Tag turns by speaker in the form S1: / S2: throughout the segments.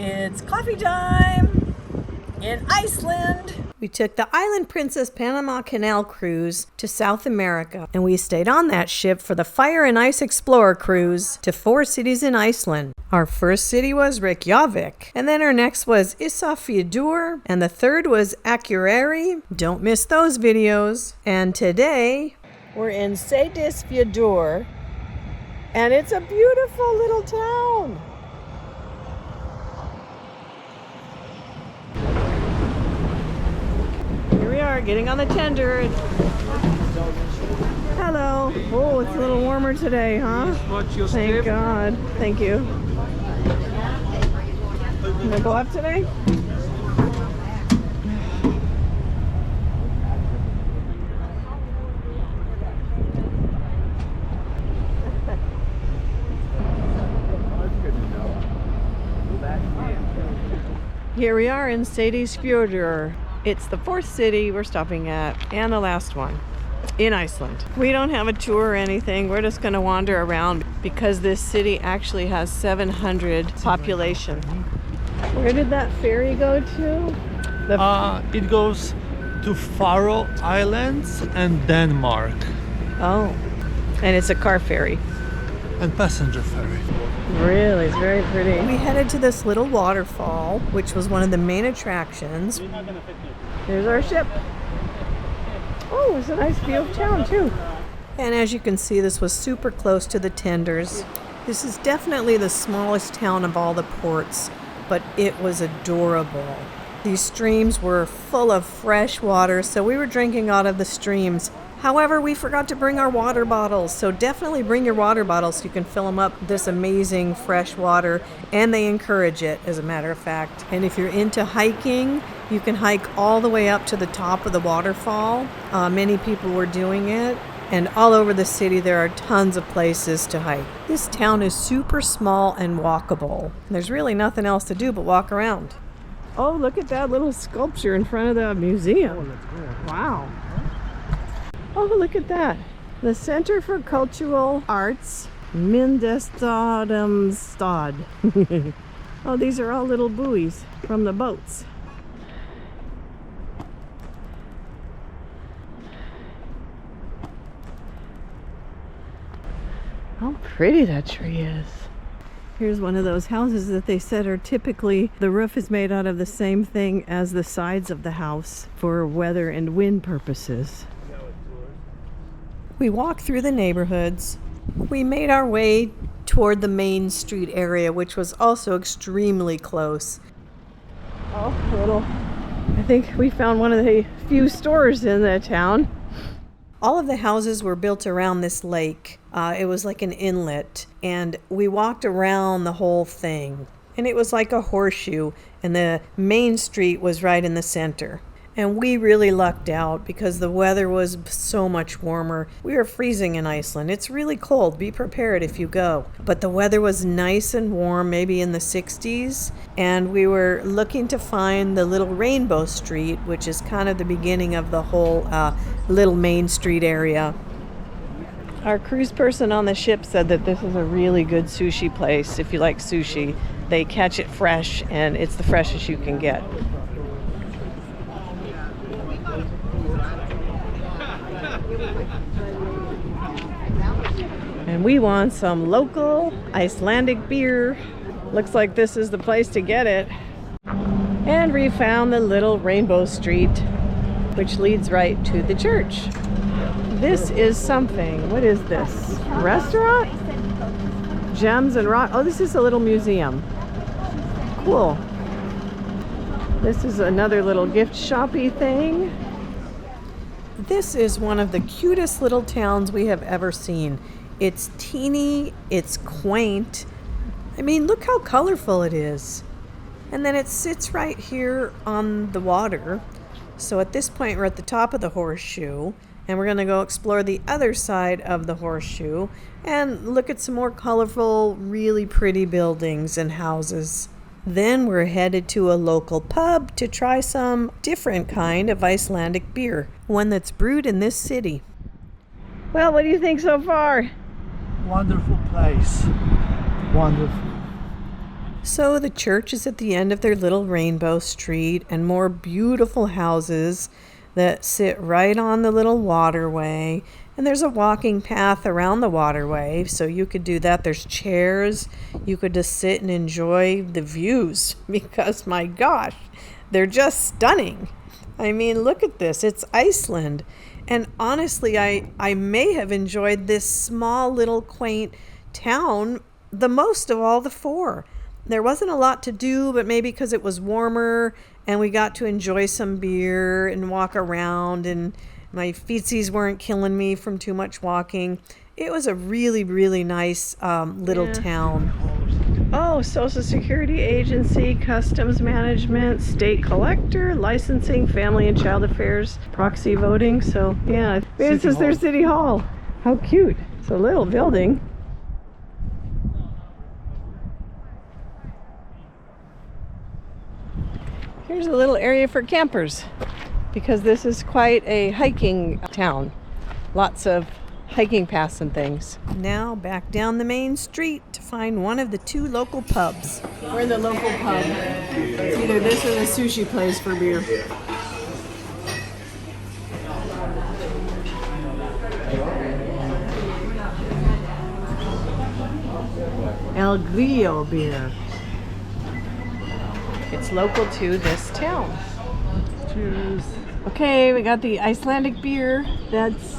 S1: It's coffee time in Iceland. We took the Island Princess Panama Canal cruise to South America, and we stayed on that ship for the Fire and Ice Explorer cruise to 4 cities in Iceland. Our first city was Reykjavik, and then our next was Isafjordur, and the third was Akureyri. Don't miss those videos. And today, we're in Seydisfjordur, and it's a beautiful little town. Here we are, getting on the tender. Hello. Oh, it's a little warmer today, huh? Thank God. Thank you. Can I go up today? Here we are in Seydisfjordur. It's the 4th city we're stopping at, and the last one in Iceland. We don't have a tour or anything. We're just going to wander around because this city actually has 700 population. Where did that ferry go to?
S2: It goes to Faroe Islands and Denmark.
S1: Oh, and it's a car ferry.
S2: And passenger ferry.
S1: Really, it's very pretty. We headed to this little waterfall, which was one of the main attractions. Here's our ship. Oh, it's a nice view of town too. And as you can see, this was super close to the tenders. This is definitely the smallest town of all the ports, but it was adorable. These streams were full of fresh water, so we were drinking out of the streams. However, we forgot to bring our water bottles, so definitely bring your water bottles so you can fill them up with this amazing fresh water, and they encourage it, as a matter of fact. And if you're into hiking, you can hike all the way up to the top of the waterfall. Many people were doing it, and all over the city there are tons of places to hike. This town is super small and walkable. There's really nothing else to do but walk around. Oh, look at that little sculpture in front of the museum. Oh, that's cool. Wow. Oh, look at that. The Center for Cultural Arts, Mindestadamstad. Oh, these are all little buoys from the boats. How pretty that tree is. Here's one of those houses that they said are typically, the roof is made out of the same thing as the sides of the house for weather and wind purposes. We walked through the neighborhoods. We made our way toward the main street area, which was also extremely close. Oh, I think we found one of the few stores in the town. All of the houses were built around this lake. It was like an inlet, and we walked around the whole thing. And it was like a horseshoe, and the main street was right in the center. And we really lucked out because the weather was so much warmer. We were freezing in Iceland. It's really cold. Be prepared if you go. But the weather was nice and warm, maybe in the 60s. And we were looking to find the little Rainbow Street, which is kind of the beginning of the whole little Main Street area. Our cruise person on the ship said that this is a really good sushi place. If you like sushi, they catch it fresh, and it's the freshest you can get. And we want some local Icelandic beer. Looks like this is the place to get it. And we found the little Rainbow Street, which leads right to the church. This is something. What is this? Restaurant? Gems and rock. Oh, this is a little museum. Cool. This is another little gift shoppy thing. This is one of the cutest little towns we have ever seen. It's teeny, it's quaint. I mean, look how colorful it is. And then it sits right here on the water. So at this point, we're at the top of the horseshoe, and we're gonna go explore the other side of the horseshoe and look at some more colorful, really pretty buildings and houses. Then we're headed to a local pub to try some different kind of Icelandic beer, one that's brewed in this city. Well, what do you think so far?
S2: Wonderful place. Wonderful.
S1: So the church is at the end of their little rainbow street, and more beautiful houses that sit right on the little waterway. And there's a walking path around the waterway, so you could do that. There's chairs. You could just sit and enjoy the views because, my gosh, they're just stunning. I mean, look at this. It's Iceland. And honestly, I may have enjoyed this small little quaint town the most of all the four. There wasn't a lot to do, but maybe because it was warmer and we got to enjoy some beer and walk around, and my feetsies weren't killing me from too much walking. It was a really, really nice little town. Oh, Social Security Agency, Customs Management, State Collector, Licensing, Family and Child Affairs, Proxy Voting. So, yeah, this is their city hall. How cute. It's a little building. Here's a little area for campers because this is quite a hiking town. Lots of hiking paths and things. Now back down the main street to find one of the two local pubs. We're in the local pub. It's either this or the sushi place for beer. El Grillo beer. It's local to this town.
S2: Cheers.
S1: Okay, we got the Icelandic beer that's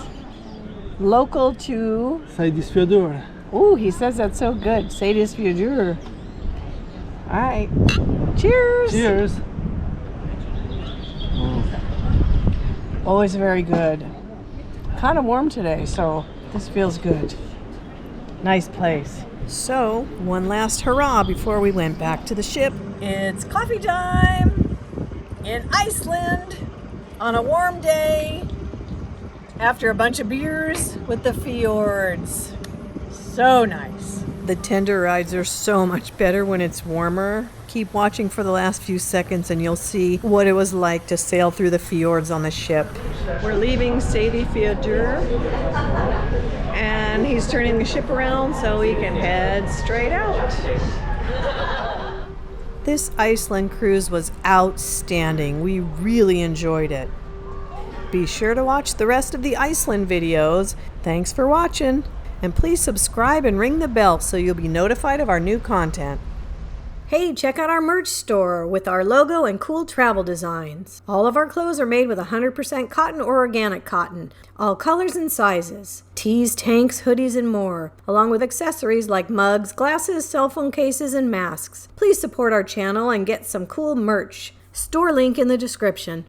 S1: local to...
S2: Seydisfjordur.
S1: Ooh, he says that's so good. Seydisfjordur. All right. Cheers.
S2: Cheers.
S1: Always very good. Kind of warm today, so this feels good. Nice place. So, one last hurrah before we went back to the ship. It's coffee time in Iceland on a warm day after a bunch of beers with the fjords. So nice. The tender rides are so much better when it's warmer. Keep watching for the last few seconds and you'll see what it was like to sail through the fjords on the ship. We're leaving Seydisfjordur and he's turning the ship around so we can head straight out. This Iceland cruise was outstanding. We really enjoyed it. Be sure to watch the rest of the Iceland videos. Thanks for watching. And please subscribe and ring the bell so you'll be notified of our new content. Hey, check out our merch store with our logo and cool travel designs. All of our clothes are made with 100% cotton or organic cotton, all colors and sizes. Tees, tanks, hoodies, and more, along with accessories like mugs, glasses, cell phone cases, and masks. Please support our channel and get some cool merch. Store link in the description.